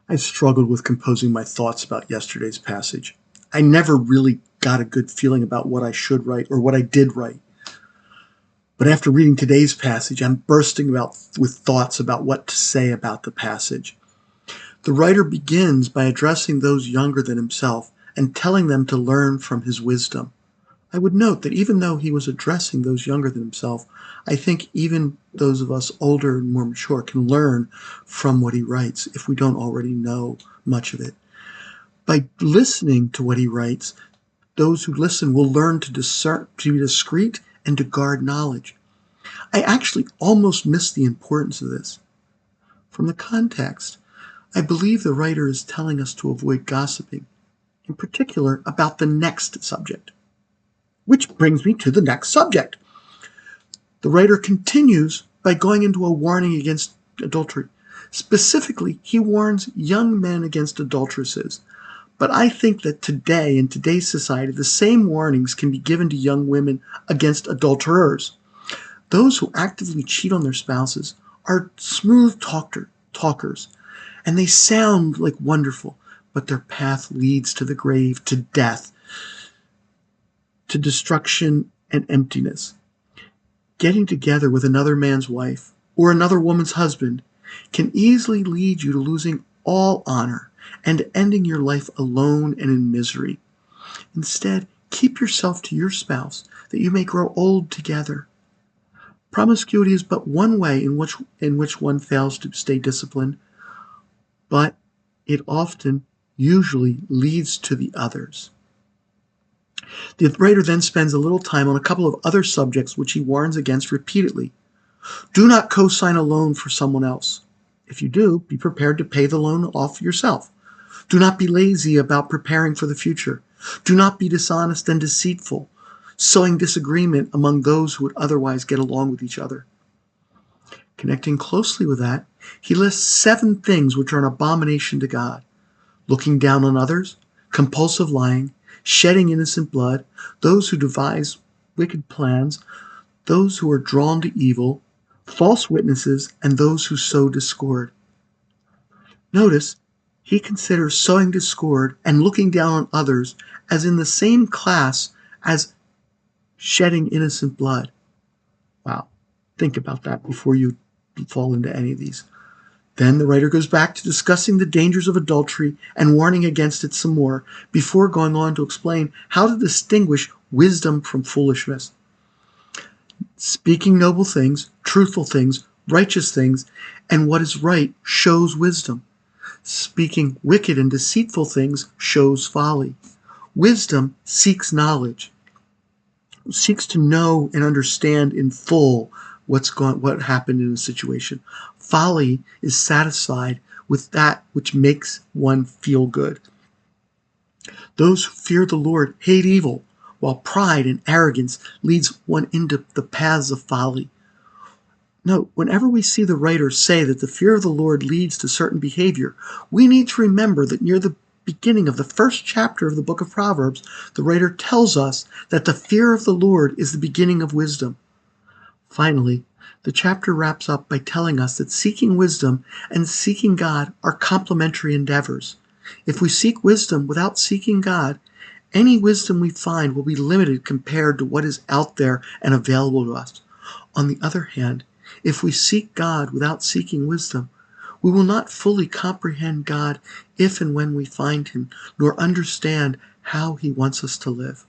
I struggled with composing my thoughts about yesterday's passage. I never really got a good feeling about what I should write or what I did write. But after reading today's passage, I'm bursting with thoughts about what to say about the passage. The writer begins by addressing those younger than himself and telling them to learn from his wisdom. I would note that even though he was addressing those younger than himself, I think even those of us older and more mature can learn from what he writes if we don't already know much of it. By listening to what he writes, those who listen will learn to discern, to be discreet, and to guard knowledge. I actually almost miss the importance of this. From the context, I believe the writer is telling us to avoid gossiping, in particular about the next subject. Which brings me to the next subject. The writer continues by going into a warning against adultery. Specifically, he warns young men against adulteresses. But I think that today, in today's society, the same warnings can be given to young women against adulterers. Those who actively cheat on their spouses are smooth talkers, and they sound like wonderful, but their path leads to the grave, to death, to destruction and emptiness. Getting together with another man's wife or another woman's husband can easily lead you to losing all honor and ending your life alone and in misery. Instead, keep yourself to your spouse, that you may grow old together. Promiscuity is but one way in which one fails to stay disciplined, but it usually leads to the others. The writer then spends a little time on a couple of other subjects which he warns against repeatedly. Do not co-sign a loan for someone else. If you do, be prepared to pay the loan off yourself. Do not be lazy about preparing for the future. Do not be dishonest and deceitful, sowing disagreement among those who would otherwise get along with each other. Connecting closely with that, he lists 7 things which are an abomination to God: looking down on others, compulsive lying, shedding innocent blood, those who devise wicked plans, those who are drawn to evil, false witnesses, and those who sow discord. Notice, he considers sowing discord and looking down on others as in the same class as shedding innocent blood. Wow, think about that before you fall into any of these. Then the writer goes back to discussing the dangers of adultery and warning against it some more, before going on to explain how to distinguish wisdom from foolishness. Speaking noble things, truthful things, righteous things, and what is right shows wisdom. Speaking wicked and deceitful things shows folly. Wisdom seeks knowledge, seeks to know and understand in full what happened in a situation. Folly is satisfied with that which makes one feel good. Those who fear the Lord hate evil, while pride and arrogance leads one into the paths of folly. Note, whenever we see the writer say that the fear of the Lord leads to certain behavior, we need to remember that near the beginning of the first chapter of the book of Proverbs, the writer tells us that the fear of the Lord is the beginning of wisdom. Finally, the chapter wraps up by telling us that seeking wisdom and seeking God are complementary endeavors. If we seek wisdom without seeking God, any wisdom we find will be limited compared to what is out there and available to us. On the other hand, if we seek God without seeking wisdom, we will not fully comprehend God if and when we find Him, nor understand how He wants us to live.